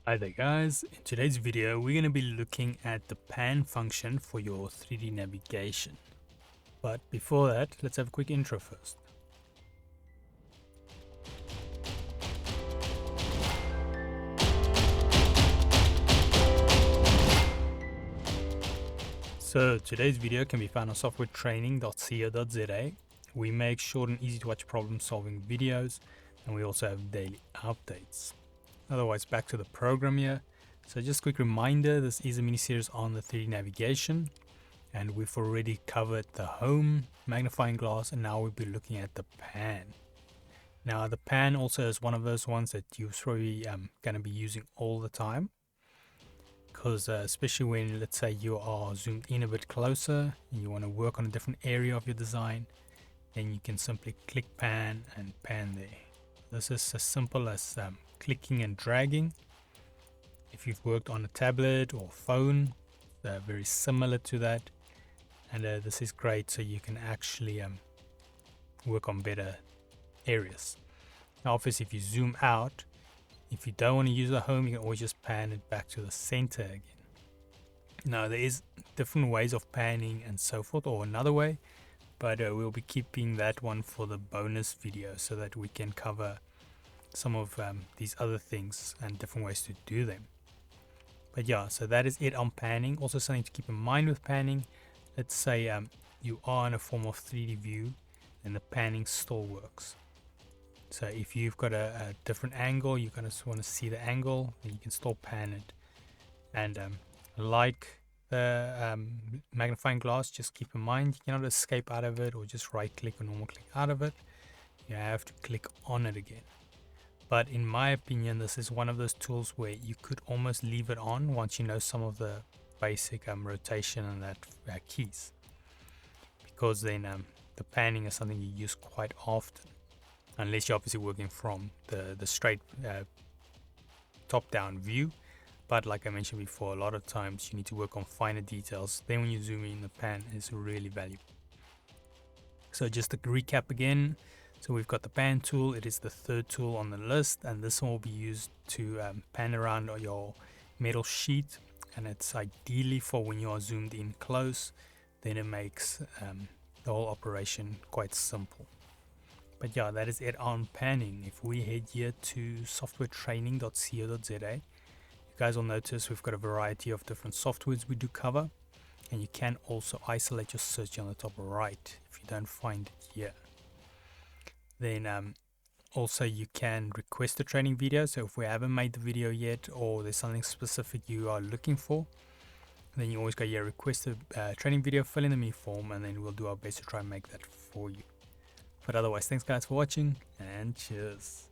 Hi there guys, in today's video we're going to be looking at the pan function for your 3D navigation. But before that, let's have a quick intro first. So today's video can be found on softwaretraining.co.za. We make short and easy to watch problem solving videos, and we also have daily updates. Otherwise, back to the program here. So just a quick reminder, this is a mini series on the 3D navigation, and we've already covered the home, magnifying glass, and now we'll be looking at the pan. Now the pan also is one of those ones that you're probably going to be using all the time, because especially when, let's say, you are zoomed in a bit closer and you want to work on a different area of your design, then you can simply click pan and pan there. This is as simple as clicking and dragging. If you've worked on a tablet or phone, they're very similar to that, and this is great so you can actually work on better areas. Now obviously if you zoom out, if you don't want to use the home, you can always just pan it back to the center again. Now there is different ways of panning and so forth, or another way, but we'll be keeping that one for the bonus video so that we can cover some of these other things and different ways to do them. But yeah, so that is it on panning. Also something to keep in mind with panning, let's say you are in a form of 3D view, then the panning still works. So if you've got a different angle, you kind of want to see the angle, then you can still pan it. And like the magnifying glass, just keep in mind you cannot escape out of it or just right click or normal click out of it. You have to click on it again. But in my opinion, this is one of those tools where you could almost leave it on once you know some of the basic rotation and that keys, because then the panning is something you use quite often, unless you're obviously working from the straight top-down view. But like I mentioned before, a lot of times you need to work on finer details. Then when you zoom in, the pan is really valuable. So just to recap again, so we've got the pan tool. It is the third tool on the list, and this one will be used to pan around your metal sheet, and it's ideally for when you are zoomed in close. Then it makes the whole operation quite simple. But yeah, that is it on panning. If we head here to softwaretraining.co.za, you guys will notice we've got a variety of different softwares we do cover, and you can also isolate your search on the top right if you don't find it here. Then also you can request a training video. So if we haven't made the video yet, or there's something specific you are looking for, then you always go here, request a training video, fill in the me form, and then we'll do our best to try and make that for you. But otherwise, thanks guys for watching, and cheers.